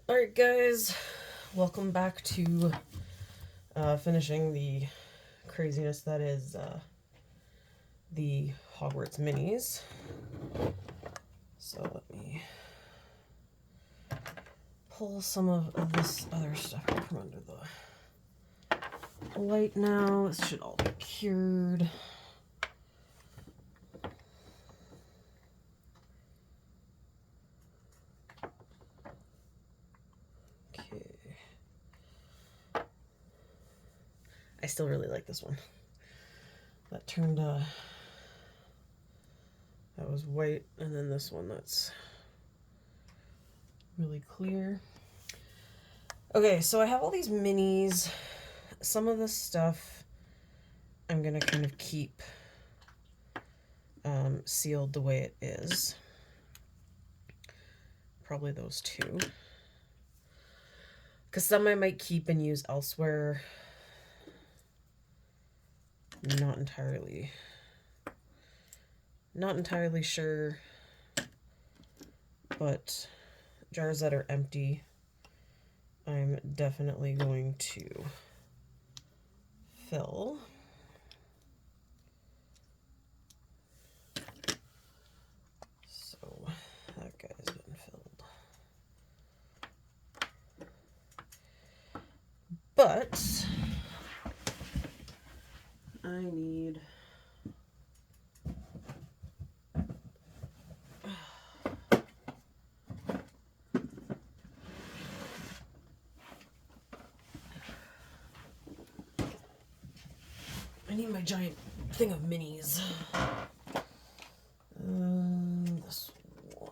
Alright guys, welcome back to finishing the craziness that is the Hogwarts minis. So let me pull some of this other stuff out from under the light now. This should all be cured. I still really like this one. That turned, that was white, and then this one that's really clear. Okay, so I have all these minis. Some of this stuff I'm gonna kind of keep sealed the way it is. Probably those two. Because some I might keep and use elsewhere. Not entirely sure, but jars that are empty I'm definitely going to fill. So that guy's been filled. But I need my giant thing of minis. This one.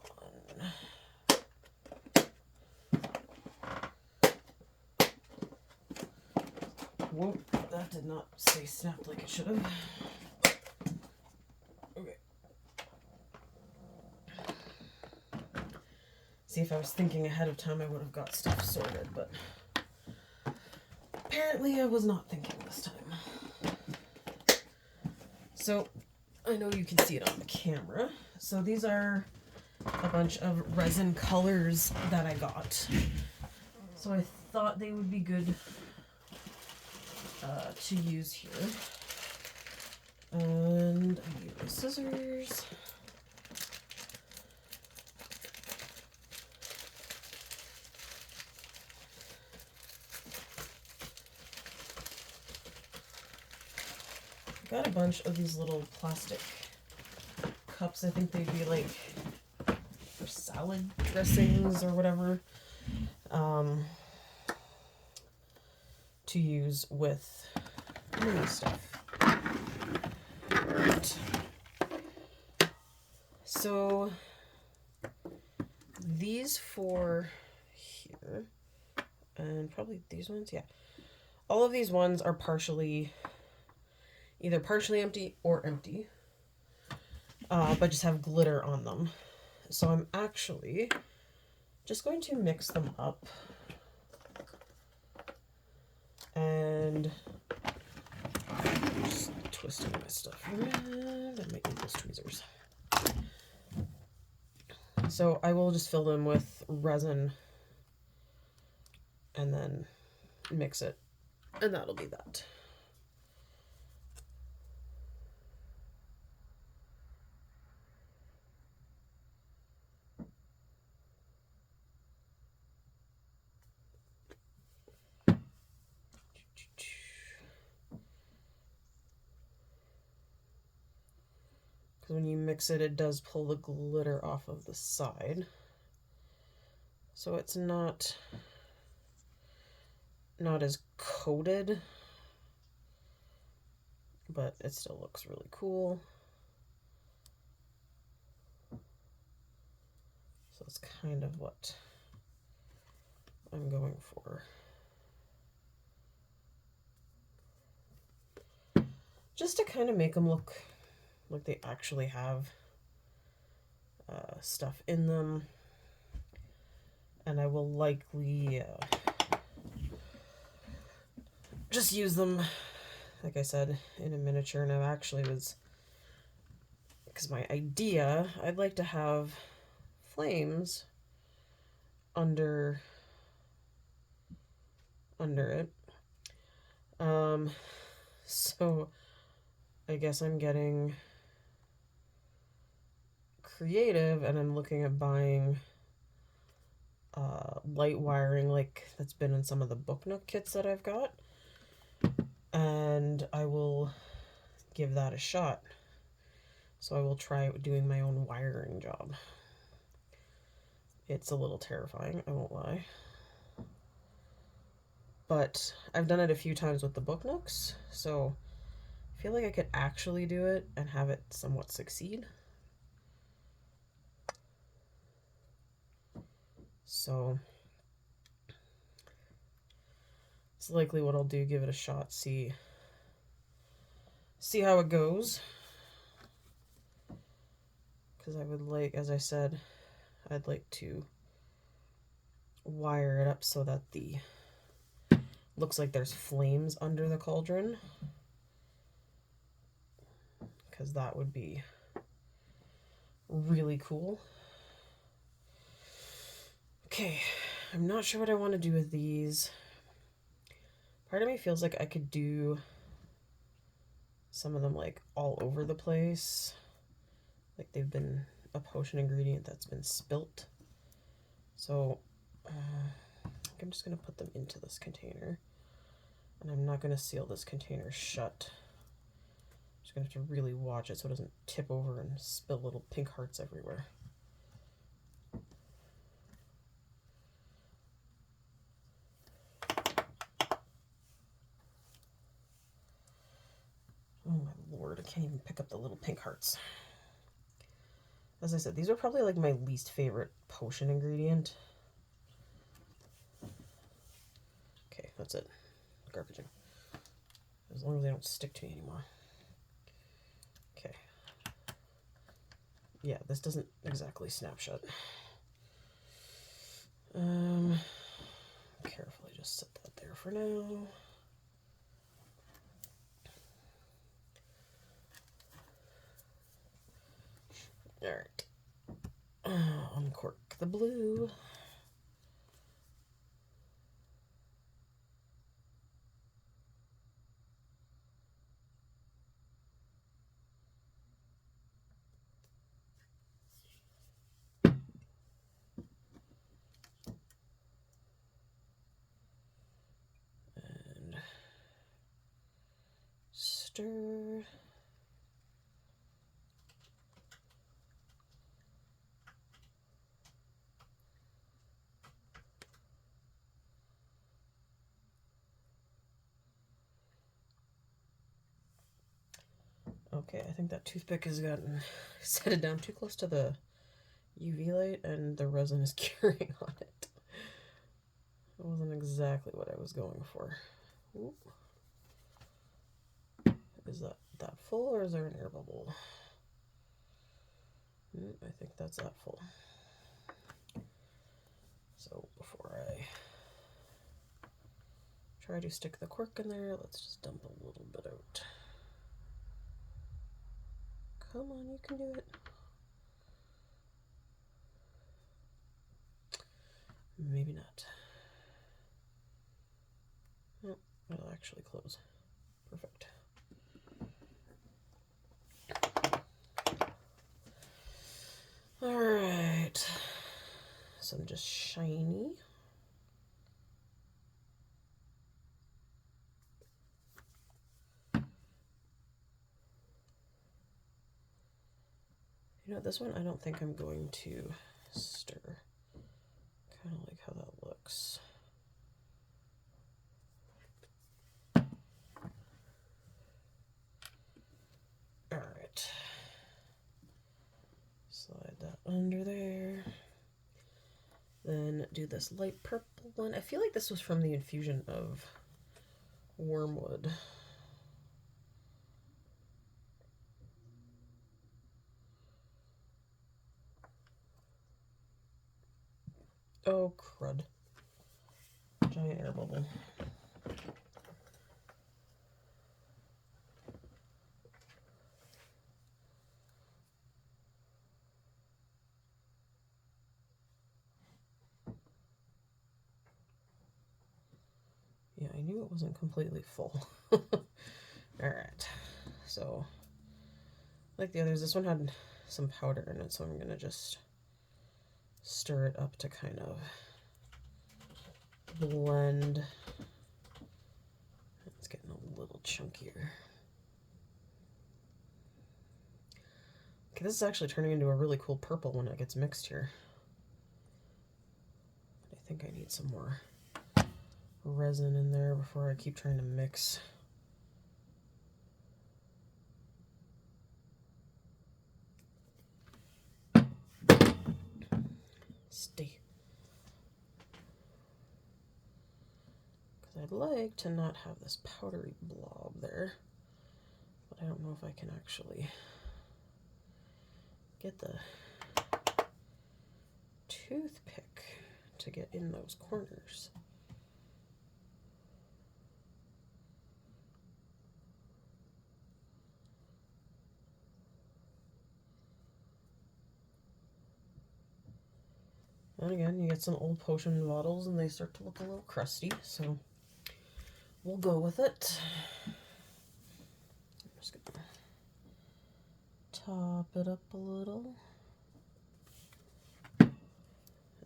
Whoa, that did not stay snapped like it should have. Okay. See, if I was thinking ahead of time, I would have got stuff sorted, but apparently I was not thinking this time. So, I know you can see it on the camera. So these are a bunch of resin colors that I got. So I thought they would be good to use here. And I need my scissors. I got a bunch of these little plastic cups. I think they'd be like for salad dressings or whatever, to use with mini stuff. Right. So these four here, and probably these ones, yeah. All of these ones are either partially empty or empty, but just have glitter on them. So I'm actually just going to mix them up. And just twisting my stuff around. I might need those tweezers. So I will just fill them with resin and then mix it, and that'll be that. Because when you mix it, it does pull the glitter off of the side. So it's not as coated, but it still looks really cool. So that's kind of what I'm going for. Just to kind of make them look like they actually have stuff in them. And I will likely just use them, like I said, in a miniature. And I actually was, because my idea, I'd like to have flames under under it. So I guess I'm getting creative and I'm looking at buying light wiring like that's been in some of the Book Nook kits that I've got, and I will give that a shot. So I will try doing my own wiring job. It's a little terrifying, I won't lie, but I've done it a few times with the Book Nooks, so I feel like I could actually do it and have it somewhat succeed. So it's likely what I'll do, give it a shot, see how it goes. Because I would like, as I said, I'd like to wire it up so that the looks like there's flames under the cauldron, because that would be really cool. Okay, I'm not sure what I want to do with these. Part of me feels like I could do some of them like all over the place, like they've been a potion ingredient that's been spilt. So I'm just going to put them into this container, and I'm not going to seal this container shut. I'm just going to have to really watch it so it doesn't tip over and spill little pink hearts everywhere. Oh my lord, I can't even pick up the little pink hearts. As I said, these are probably like my least favorite potion ingredient. Okay, that's it. Garbaging. As long as they don't stick to me anymore. Okay. Yeah, this doesn't exactly snap shut. Carefully just set that there for now. Alright. Uncork the blue. And stir. Okay, I think that toothpick has gotten set it down too close to the UV light and the resin is curing on it. That wasn't exactly what I was going for. Ooh. Is that full, or is there an air bubble? I think that's that full. So before I try to stick the cork in there, let's just dump a little bit out. Come on, you can do it. Maybe not. Oh, it'll actually close. Perfect. Alright. Some just shiny. You know, this one I don't think I'm going to stir. Kind of like how that looks. Alright. Slide that under there. Then do this light purple one. I feel like this was from the infusion of wormwood. Oh, crud. Giant air bubble. Yeah, I knew it wasn't completely full. Alright, so like the others, this one had some powder in it, so I'm gonna just stir it up to kind of blend. It's getting a little chunkier. Okay, this is actually turning into a really cool purple when it gets mixed here. I think I need some more resin in there before I keep trying to mix. Stay. Because I'd like to not have this powdery blob there, but I don't know if I can actually get the toothpick to get in those corners. And again, you get some old potion bottles and they start to look a little crusty, so we'll go with it. I'm just gonna top it up a little. And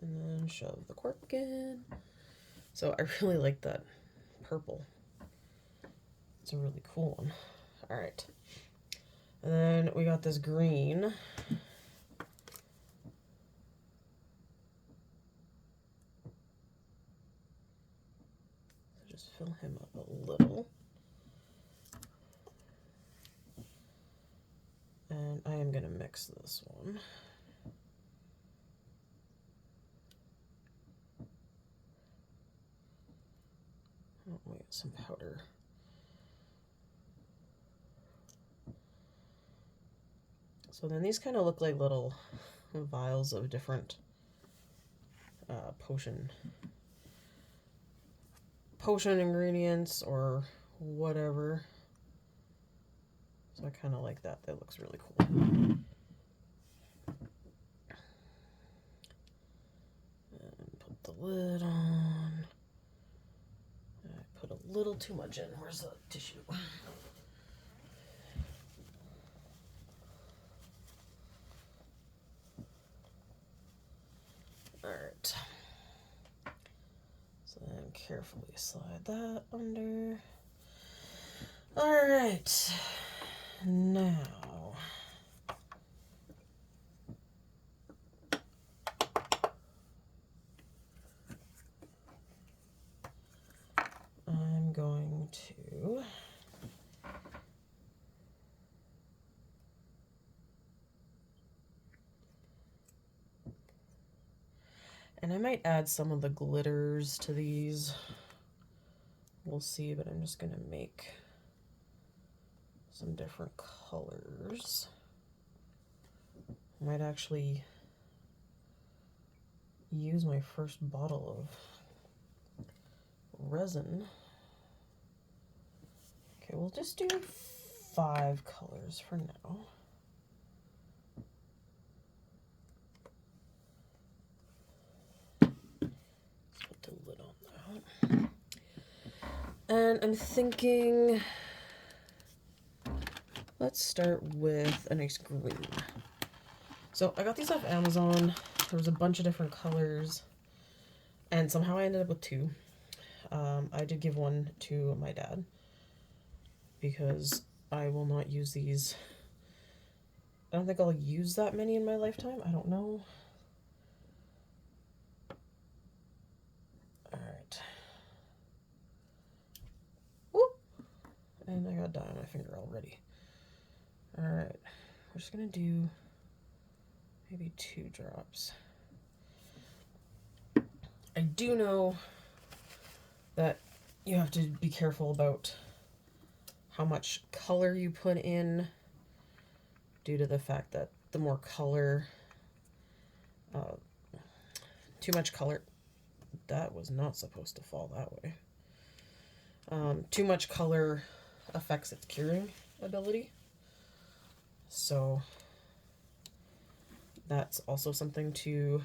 then shove the cork in. So I really like that purple. It's a really cool one. Alright. And then we got this green. So just fill him up a little. And I am going to mix this one. Oh, we got some powder. So then these kind of look like little vials of different potion ingredients or whatever. So I kind of like that. That looks really cool. And put the lid on. I put a little too much in. Where's the tissue? Alright. So then carefully slide that under. Alright. Now. I'm going to and I might add some of the glitters to these. We'll see, but I'm just going to make some different colors. I might actually use my first bottle of resin. Okay, we'll just do 5 colors for now. Let's put the lid on that. And I'm thinking, let's start with a nice green. So I got these off Amazon. There was a bunch of different colors, and somehow I ended up with 2. I did give one to my dad because I will not use these. I don't think I'll use that many in my lifetime. I don't know. Alright. Whoop! And I got dye on my finger already. Alright. We're just going to do maybe 2 drops. I do know that you have to be careful about how much color you put in due to the fact that the more color, too much color, that was not supposed to fall that way. Too much color affects its curing ability. So that's also something to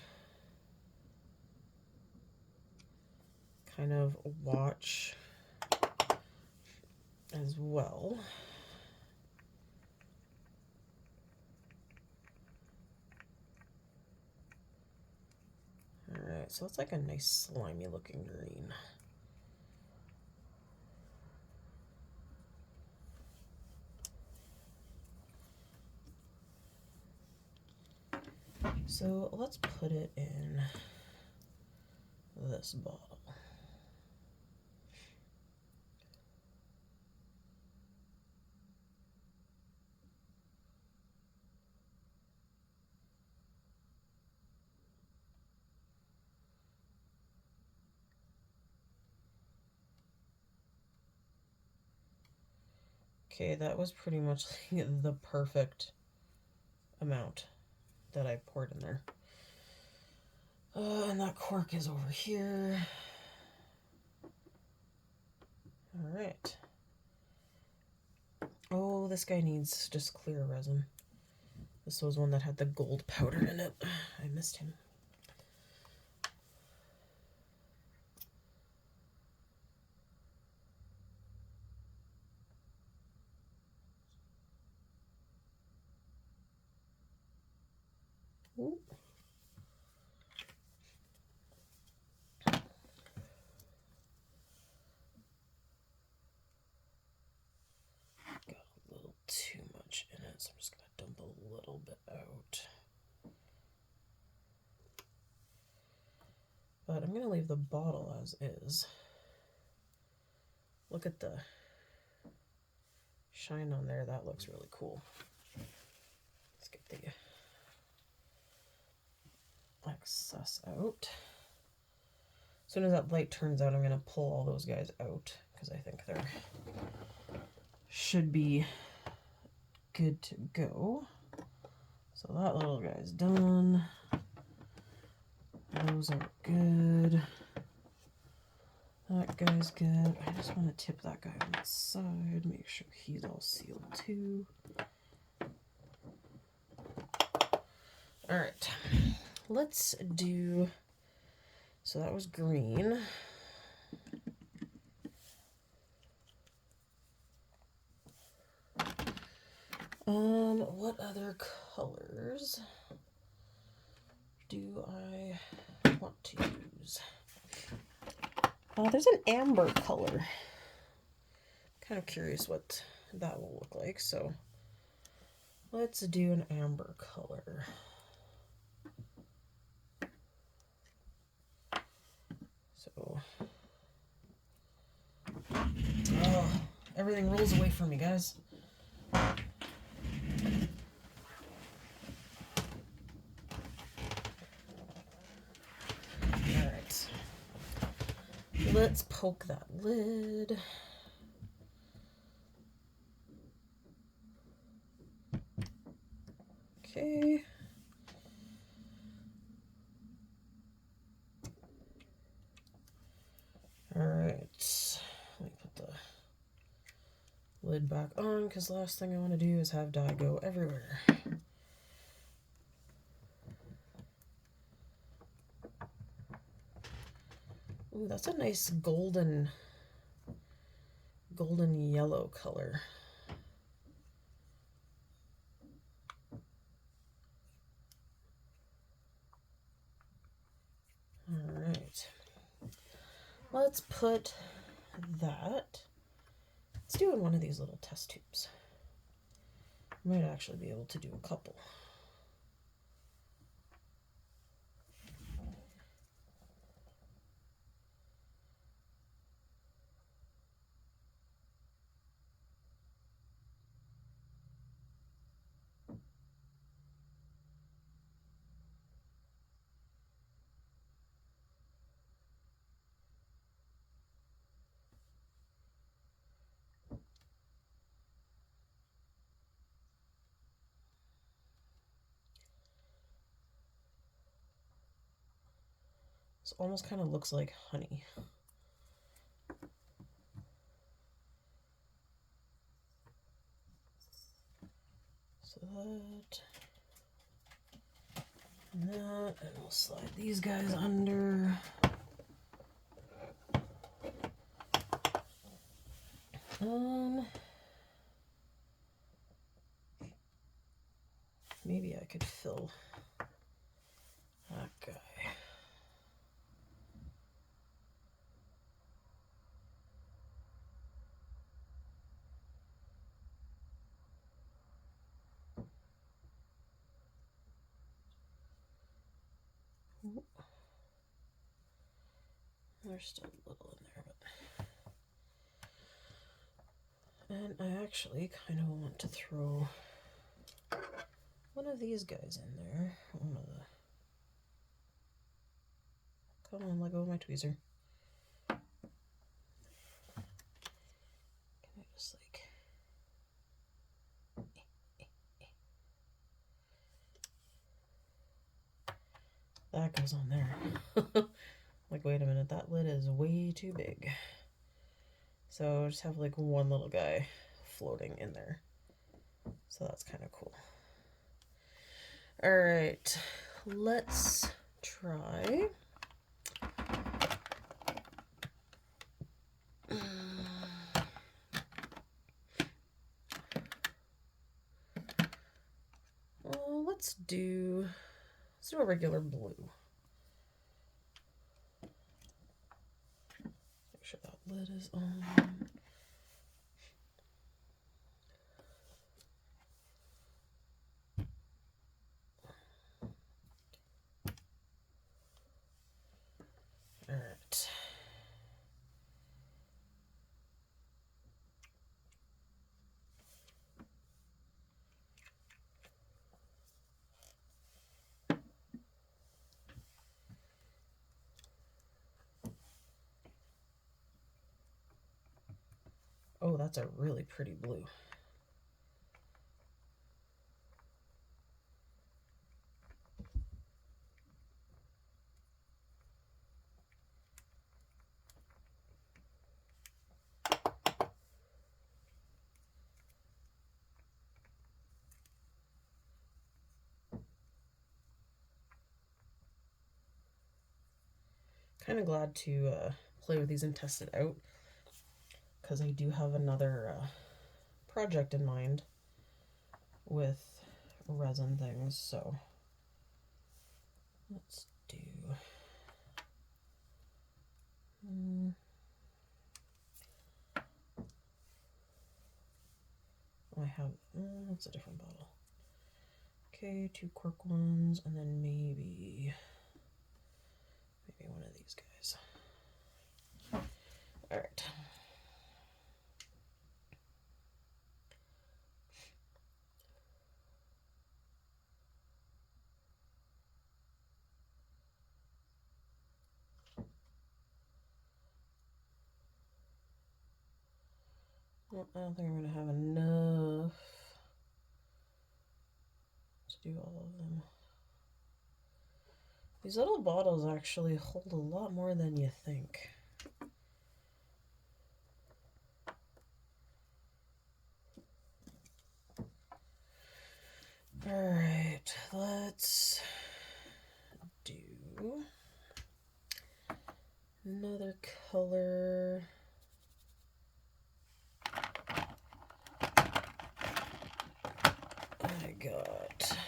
kind of watch as well. Alright, so it's like a nice slimy looking green. So let's put it in this bottle. Okay, that was pretty much like the perfect amount that I poured in there. And that cork is over here. All right. Oh, this guy needs just clear resin. This was one that had the gold powder in it. I missed him. Ooh. Got a little too much in it, so I'm just going to dump a little bit out. But I'm going to leave the bottle as is. Look at the shine on there. That looks really cool. Let's get the excess out. As soon as that light turns out, I'm going to pull all those guys out because I think they're should be good to go. So that little guy's done. Those are good. That guy's good. I just want to tip that guy on the side, make sure he's all sealed too. All right, let's do, so that was green. What other colors do I want to use? There's an amber color. Kind of curious what that will look like, so let's do an amber color. So, oh, everything rolls away from me, guys. Alright. Let's poke that lid. Okay. Alright. Let me put the lid back on because the last thing I want to do is have dye go everywhere. Ooh, that's a nice golden yellow color. All right. Let's put that. Let's do in one of these little test tubes. Might actually be able to do a couple. This almost kind of looks like honey. So that and that, and we'll slide these guys under. Maybe I could fill that guy. There's still a little in there, but... And I actually kind of want to throw one of these guys in there. One of the... Come on, let go of my tweezer. Can I just like... That goes on there. Like, wait a minute, that lid is way too big. So just have like one little guy floating in there. So that's kind of cool. All right, let's try. Well, let's do a regular blue. Make sure that lid is on. All right. Oh, that's a really pretty blue. Kind of glad to play with these and test it out, because I do have another project in mind with resin things, so let's do I have that's a different bottle. Okay, 2 cork ones, and then maybe one of these guys. All right. Well, I don't think I'm going to have enough to do all of them. These little bottles actually hold a lot more than you think. All right, let's do another color. I got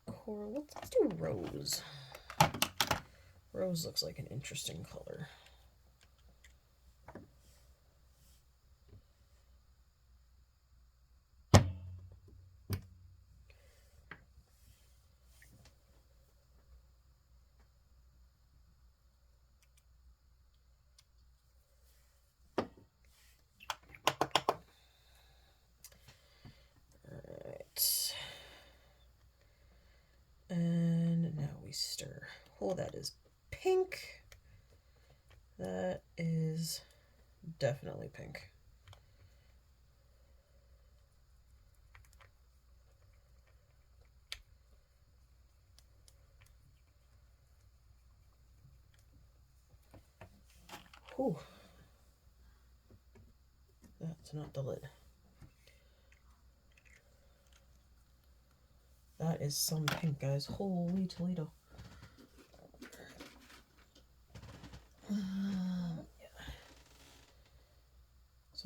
coral. Let's do rose. Rose looks like an interesting color. And now we stir. Oh, that is pink. That is definitely pink. Oh, that's not the lid. That is some pink, guys. Holy Toledo. Yeah. So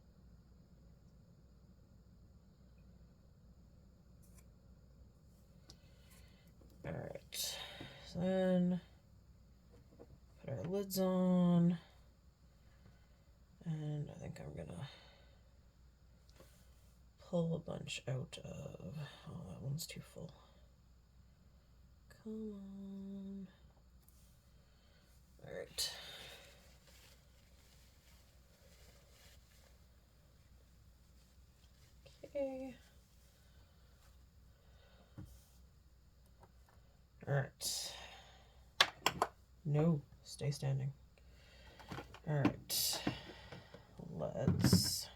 So then put our lids on, and I think I'm gonna pull a bunch out of, oh, that one's too full. Come on. All right. Okay. All right. No, stay standing. All right. Let's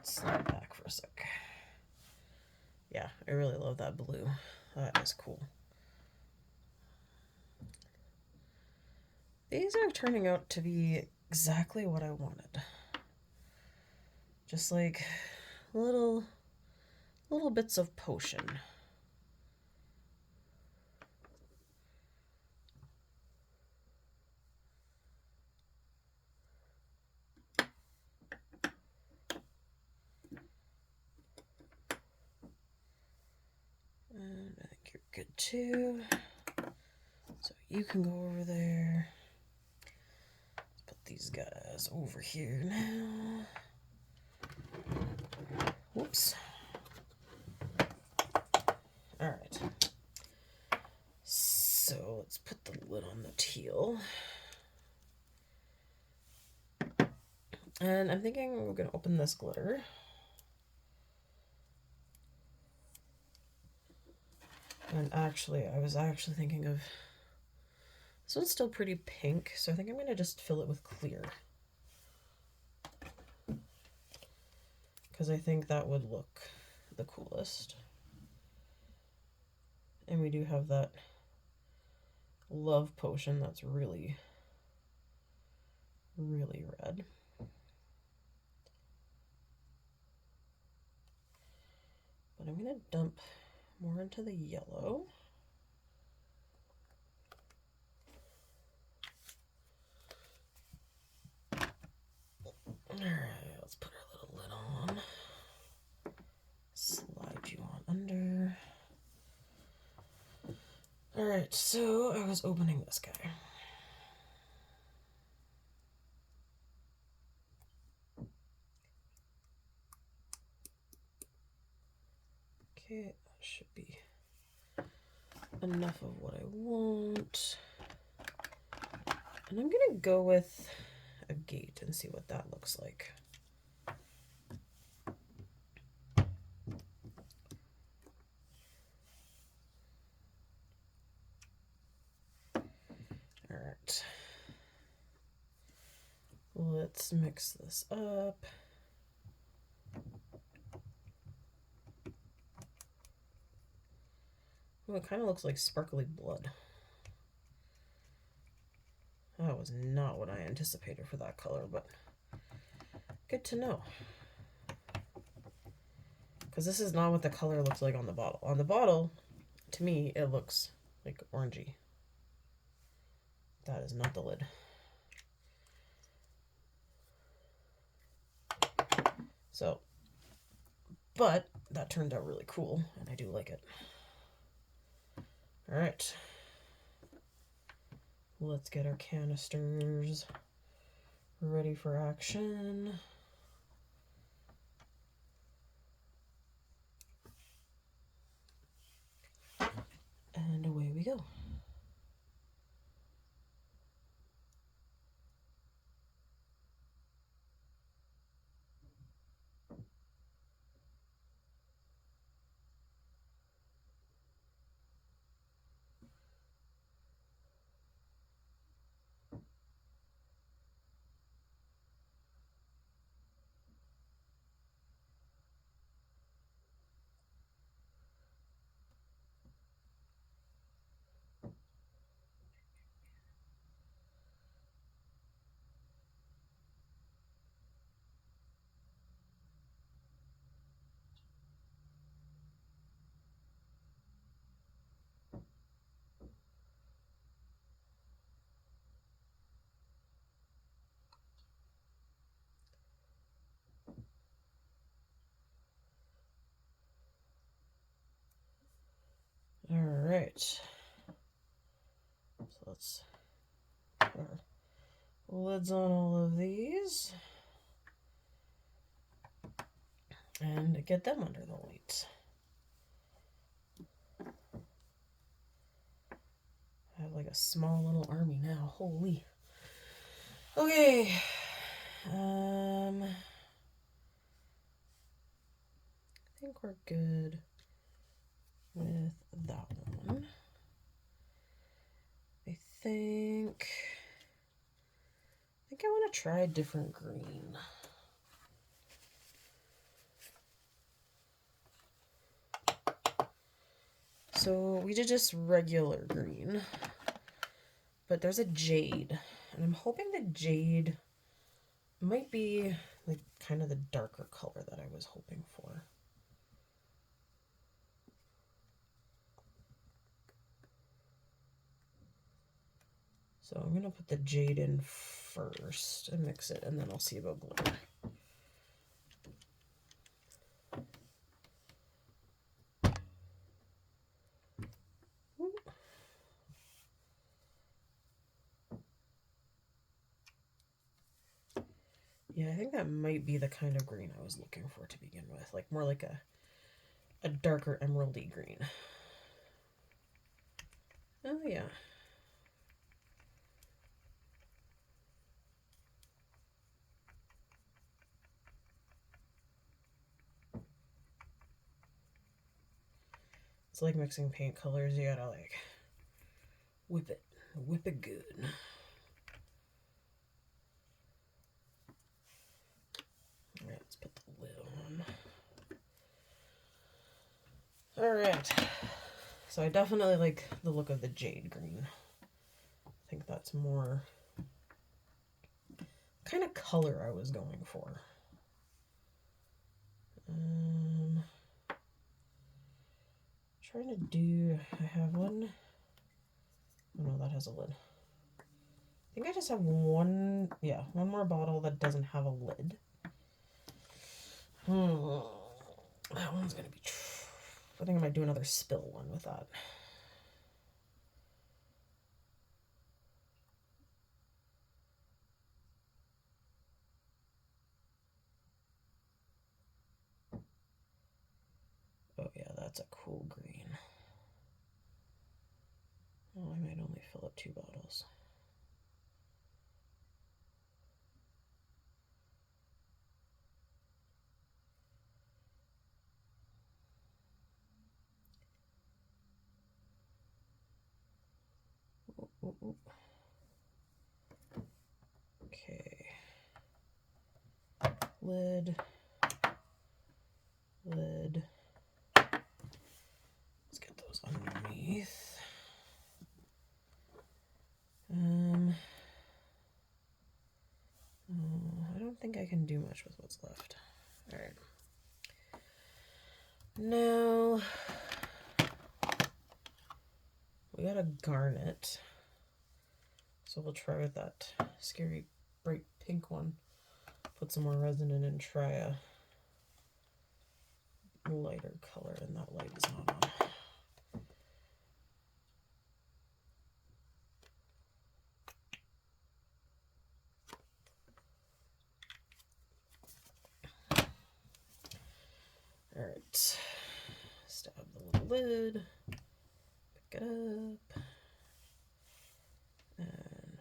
slide back for a sec. Yeah, I really love that blue. That is cool. These are turning out to be exactly what I wanted. Just like little bits of potion. And I think you're good too. So you can go over there. Let's put these guys over here now. Whoops. All right. So let's put the lid on the teal. And I'm thinking we're going to open this glitter. And actually, I was actually thinking of, this one's still pretty pink, so I think I'm going to just fill it with clear. Because I think that would look the coolest. And we do have that love potion that's really, really red. But I'm going to dump more into the yellow. Alright, let's put our little lid on. Slide you on under. Alright, so I was opening this guy. Okay, that should be enough of what I want. And I'm gonna go with a gate and see what that looks like. Alright. Let's mix this up. Well, it kind of looks like sparkly blood. That was not what I anticipated for that color, but good to know. Because this is not what the color looks like on the bottle. On the bottle, to me, it looks like orangey. That is not the lid. So, but that turned out really cool, and I do like it. All right. Let's get our canisters ready for action. And away we go. right. So let's put our lids on all of these and get them under the lights. I have like a small little army now. Holy. Okay. I think we're good with that one. I think I want to try a different green. So we did just regular green, but there's a jade, and I'm hoping the jade might be like kind of the darker color that I was hoping for. So I'm gonna put the jade in first and mix it, and then I'll see about glitter. Yeah, I think that might be the kind of green I was looking for to begin with, like more like a darker emeraldy green. Oh yeah. It's like mixing paint colors. You gotta like whip it good. All right, let's put the lid on. All right, so I definitely like the look of the jade green. I think that's more kind of color I was going for. Trying to do, I have one. Oh no, that has a lid. I think I just have one more bottle that doesn't have a lid. That one's gonna be, I think I might do another spill one with that. Oh yeah, that's a cool green. Oh, I might only fill up 2 bottles. Ooh. Okay. Lid. Let's get those underneath. I don't think I can do much with what's left. All right. Now we got a garnet. So we'll try with that scary bright pink one. Put some more resin in and try a lighter color, and that light is not on. All right, stab the little lid, pick it up, and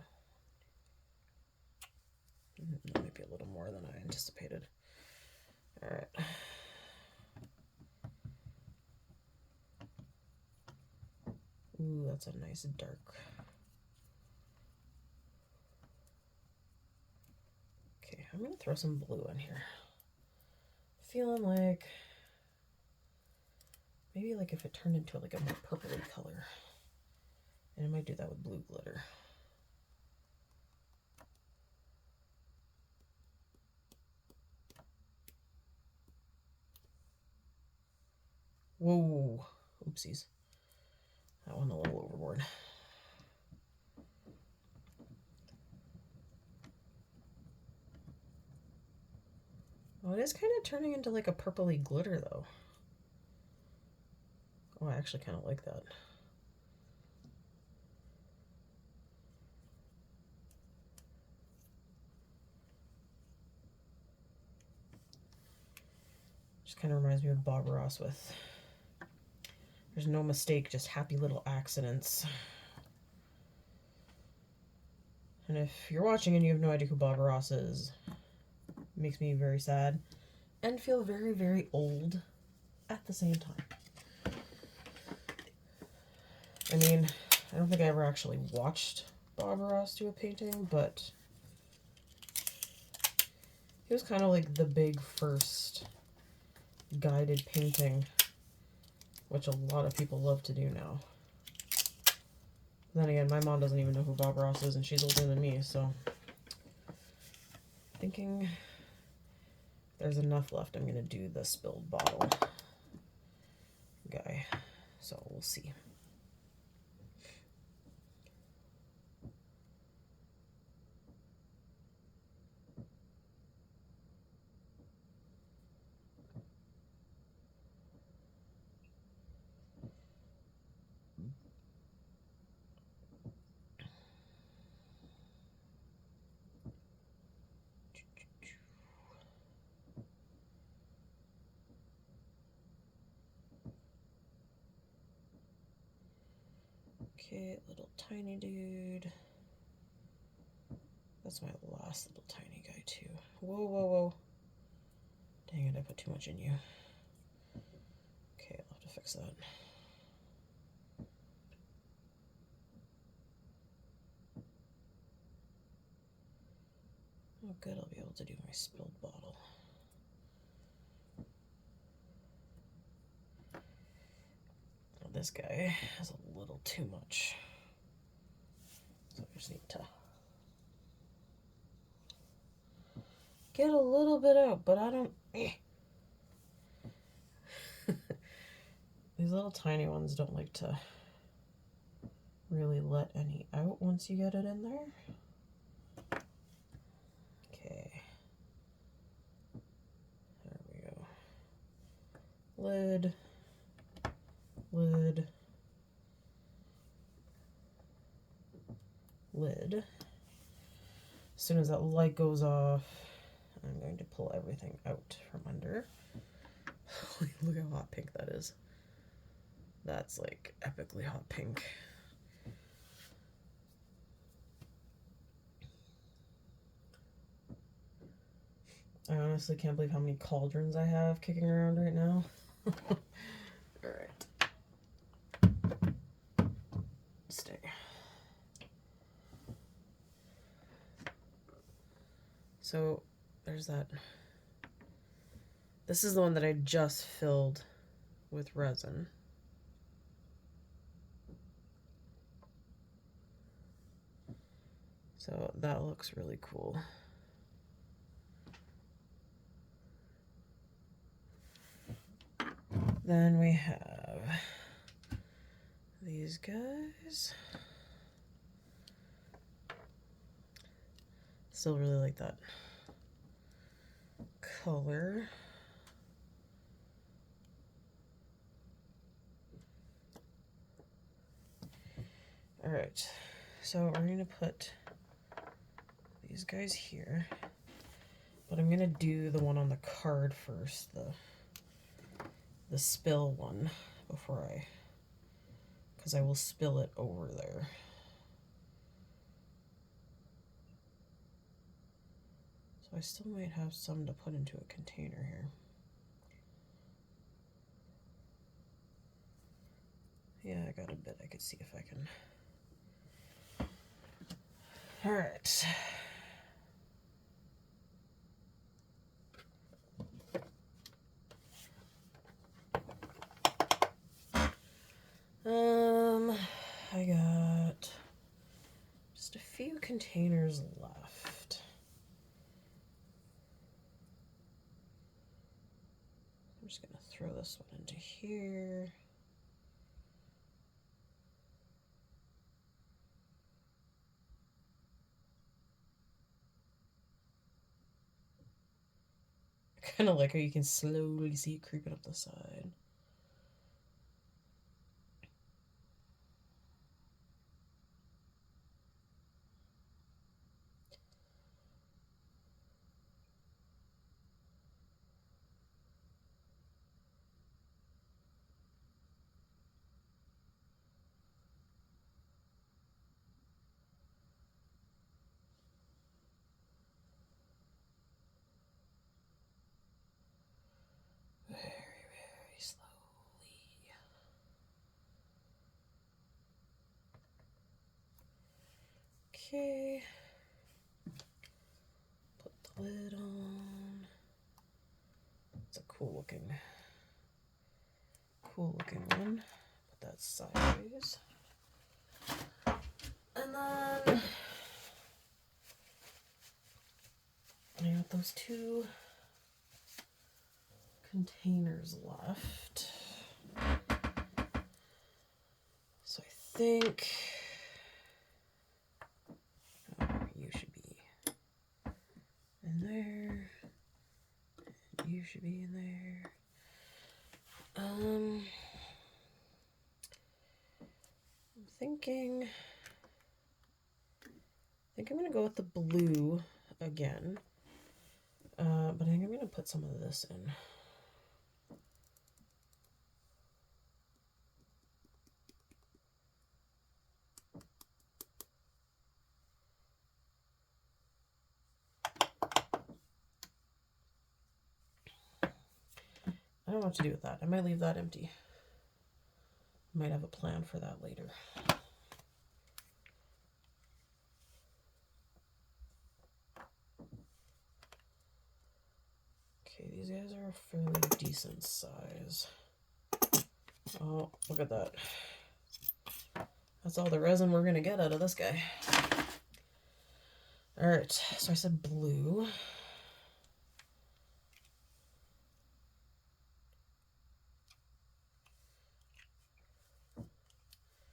that might be a little more than I anticipated. All right. Ooh, that's a nice dark. Okay, I'm gonna throw some blue in here. Feeling like maybe like if it turned into like a more purpley color. And I might do that with blue glitter. Whoa, oopsies. That one a little overboard. Oh, it is kind of turning into like a purpley glitter though. Oh, I actually kind of like that. kind of reminds me of Bob Ross with there's no mistake, just happy little accidents. And if you're watching and you have no idea who Bob Ross is, it makes me very sad and feel very, very old at the same time. I mean, I don't think I ever actually watched Bob Ross do a painting, but he was kind of like the big first guided painting, which a lot of people love to do now. Then again, my mom doesn't even know who Bob Ross is, and she's older than me, so thinking if there's enough left, I'm going to do the spilled bottle guy. So we'll see. Okay, little tiny dude. That's my last little tiny guy too. Whoa, whoa, whoa. Dang it, I put too much in you. Okay, I'll have to fix that. Oh good, I'll be able to do my spilled bottle. Well, this guy has a little too much. So I just need to get a little bit out, but I don't... These little tiny ones don't like to really let any out once you get it in there. Okay. There we go. Lid. Lid. Lid. As soon as that light goes off, I'm going to pull everything out from under. Look how hot pink that is. That's like epically hot pink. I honestly can't believe how many cauldrons I have kicking around right now. Alright. Stay. So there's that. This is the one that I just filled with resin. So that looks really cool. Then we have these guys. Still really like that color. All right, so we're going to put these guys here, but I'm going to do the one on the card first, the spill one, before because I will spill it over there. So I still might have some to put into a container here. Yeah, I got a bit. I could see if I can. All right. I got just a few containers left. I'm just gonna throw this one into here. I kind of like how you can slowly see it creeping up the side. Okay. Put the lid on. It's a cool looking one. Put that sideways. And then I got those two containers left. So I think you should be in there. You should be in there. I'm thinking, I think I'm gonna go with the blue again. But I think I'm gonna put some of this in. I don't know what to do with that. I might leave that empty. Might have a plan for that later. Okay, these guys are a fairly decent size. Oh, look at that. That's all the resin we're gonna get out of this guy. All right, so I said blue.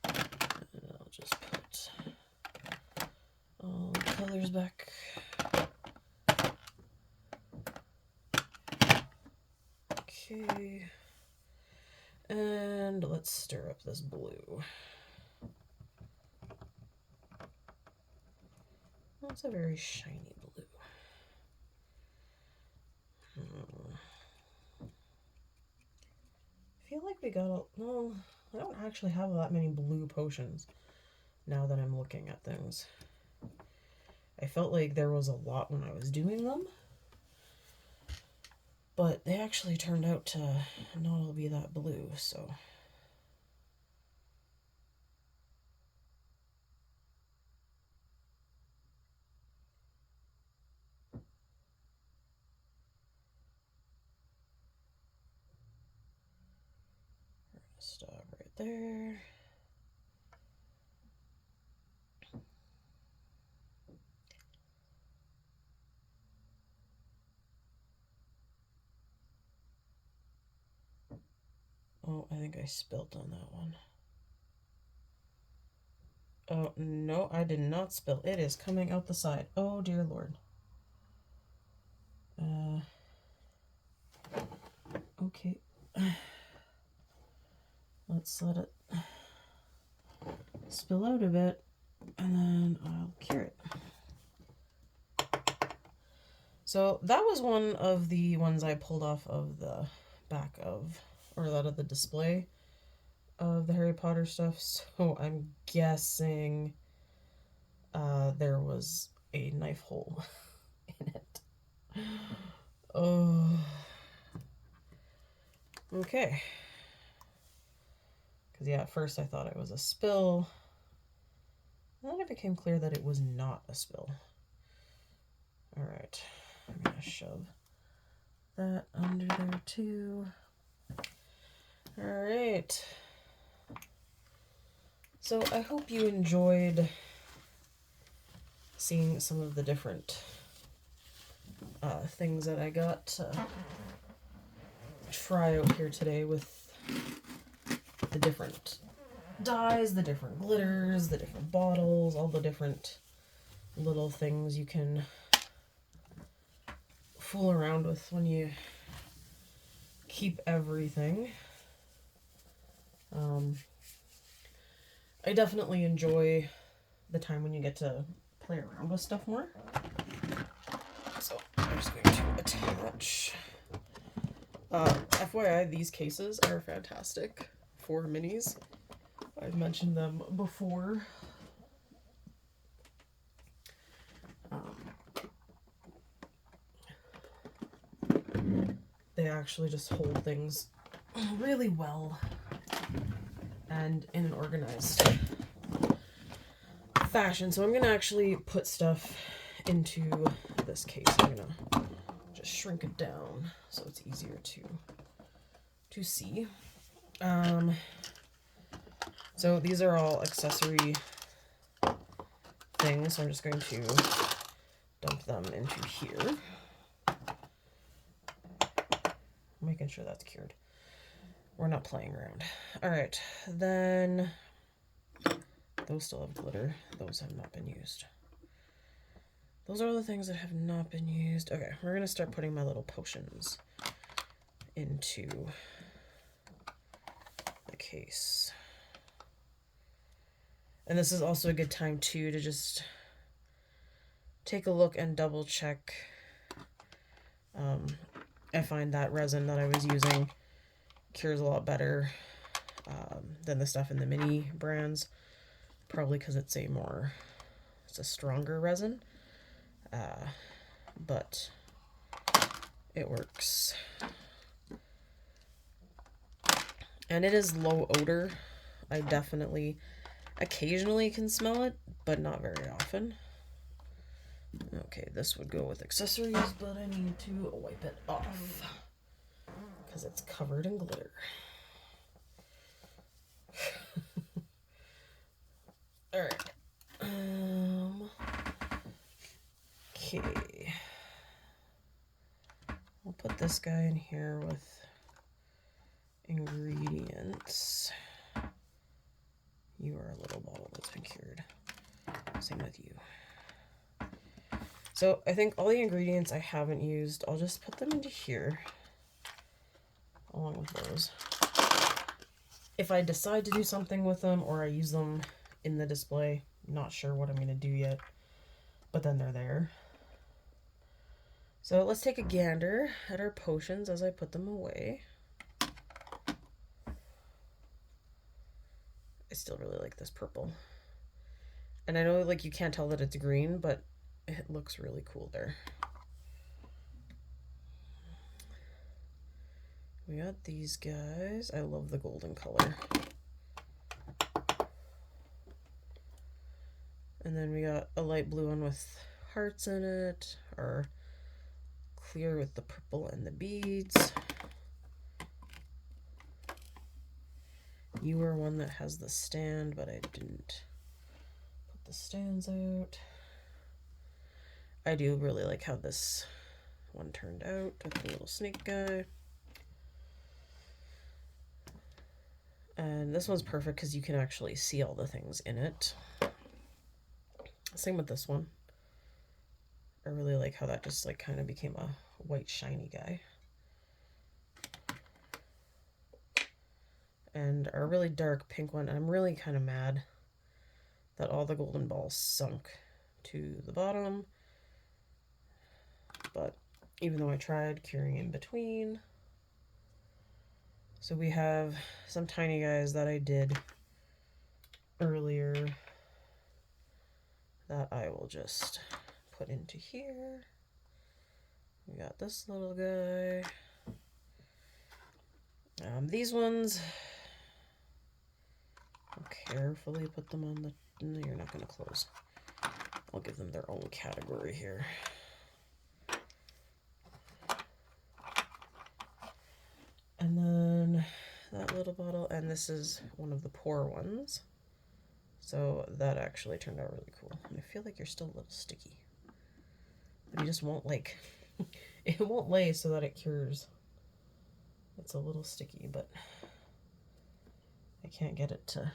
And I'll just put all the colors back. Okay. And let's stir up this blue. That's a very shiny blue. I feel like we got well, I don't actually have that many blue potions now that I'm looking at things. I felt like there was a lot when I was doing them, but they actually turned out to not all be that blue, so. Stop right there. Oh, I think I spilt on that one. Oh, no, I did not spill. It is coming out the side. Oh, dear Lord. Okay. Let's let it spill out a bit, and then I'll cure it. So that was one of the ones I pulled off of the back of, or out of the display of the Harry Potter stuff. So I'm guessing there was a knife hole in it. Oh. Okay. Because, yeah, at first I thought it was a spill. And then it became clear that it was not a spill. Alright. I'm going to shove that under there, too. Alright. So I hope you enjoyed seeing some of the different things that I got to try out here today with the different dyes, the different glitters, the different bottles, all the different little things you can fool around with when you keep everything. I definitely enjoy the time when you get to play around with stuff more. So I'm just going to attach. FYI, these cases are fantastic for minis. I've mentioned them before. They actually just hold things really well and in an organized fashion. So I'm going to actually put stuff into this case. I'm going to just shrink it down so it's easier to see. So these are all accessory things, so I'm just going to dump them into here. Making sure that's cured. We're not playing around. Alright, then those still have glitter. Those have not been used. Those are all the things that have not been used. Okay, we're going to start putting my little potions into the case. And this is also a good time too to just take a look and double check. I find that resin that I was using cures a lot better than the stuff in the mini brands, probably because it's a stronger resin, but it works. And it is low odor. I definitely occasionally can smell it, but not very often. Okay, this would go with accessories, but I need to wipe it off because it's covered in glitter. Alright. Okay. I'll put this guy in here with ingredients. You are a little bottle that's been cured. Same with you. So I think all the ingredients I haven't used, I'll just put them into here along with those. If I decide to do something with them or I use them in the display, not sure what I'm going to do yet, but then they're there. So let's take a gander at our potions as I put them away. I still really like this purple. And I know like you can't tell that it's green, but it looks really cool there. We got these guys. I love the golden color. And then we got a light blue one with hearts in it, or clear with the purple and the beads. You are one that has the stand, but I didn't put the stands out. I do really like how this one turned out with the little snake guy. And this one's perfect because you can actually see all the things in it. Same with this one. I really like how that just like kind of became a white shiny guy. And our really dark pink one, I'm really kind of mad that all the golden balls sunk to the bottom. But even though I tried curing in between. So we have some tiny guys that I did earlier that I will just put into here. We got this little guy. These ones, I'll carefully put them on the... No, you're not going to close. I'll give them their own category here. And then that little bottle, and this is one of the pour ones. So that actually turned out really cool. And I feel like you're still a little sticky. But you just won't like, it won't lay so that it cures. It's a little sticky, but I can't get it to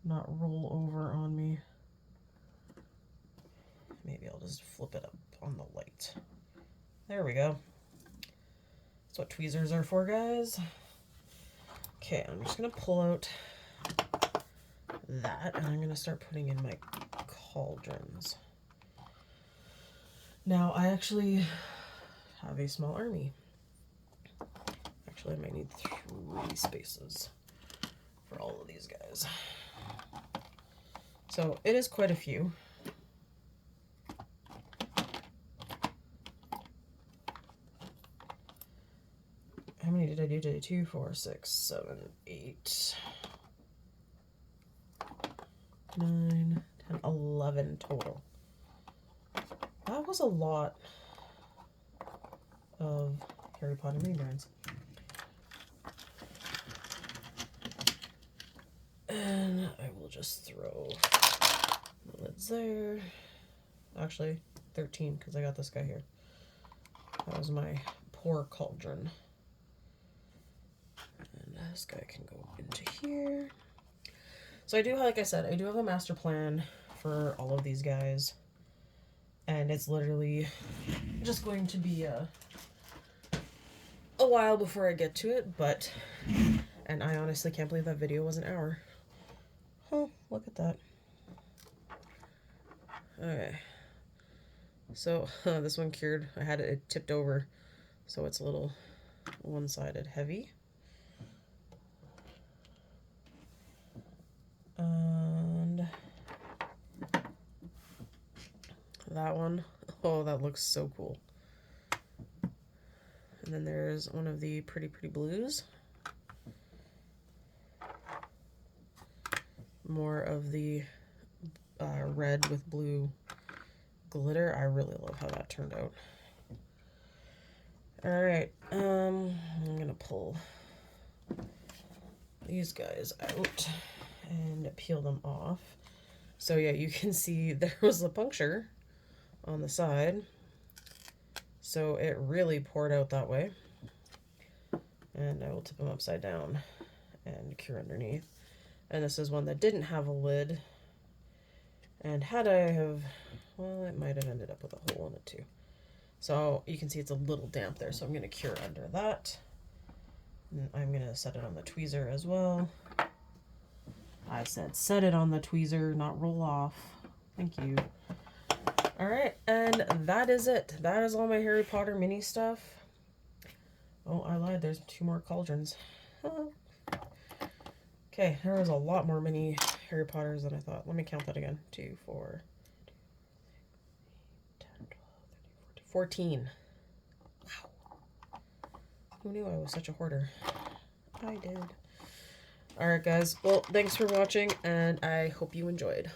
not roll over on me. Maybe I'll just flip it up on the light. There we go. That's what tweezers are for, guys. Okay, I'm just going to pull out that, and I'm going to start putting in my cauldrons. Now, I actually have a small army. Actually, I might need 3 spaces for all of these guys. So, it is quite a few. How many did I do today? 2, 4, 6, 7, 8. 9, 10, 11 total. That was a lot of Harry Potter mini brands. And I will just throw the lids there. Actually, 13, because I got this guy here. That was my pour cauldron. And this guy can go into here. So I do, like I said, I do have a master plan for all of these guys. And it's literally just going to be a while before I get to it, but, and I honestly can't believe that video was an hour. Oh, look at that. Okay. So this one cured. I had it tipped over, so it's a little one-sided heavy. And that one, oh, that looks so cool. And then there's one of the pretty blues. More of the red with blue glitter. I really love how that turned out. Alright, I'm gonna pull these guys out and peel them off. So yeah, you can see there was a puncture on the side. So it really poured out that way. And I will tip them upside down and cure underneath. And this is one that didn't have a lid. And had I have, well, it might have ended up with a hole in it too. So you can see it's a little damp there, so I'm going to cure under that. And I'm going to set it on the tweezer as well. I said set it on the tweezer, not roll off. Thank you. Alright, and that is it. That is all my Harry Potter mini stuff. Oh, I lied. There's 2 more cauldrons. Okay, there was a lot more mini Harry Potters than I thought. Let me count that again. 2, 4, 10, 12, 13, 14. Wow. Who knew I was such a hoarder? I did. Alright, guys. Well, thanks for watching, and I hope you enjoyed.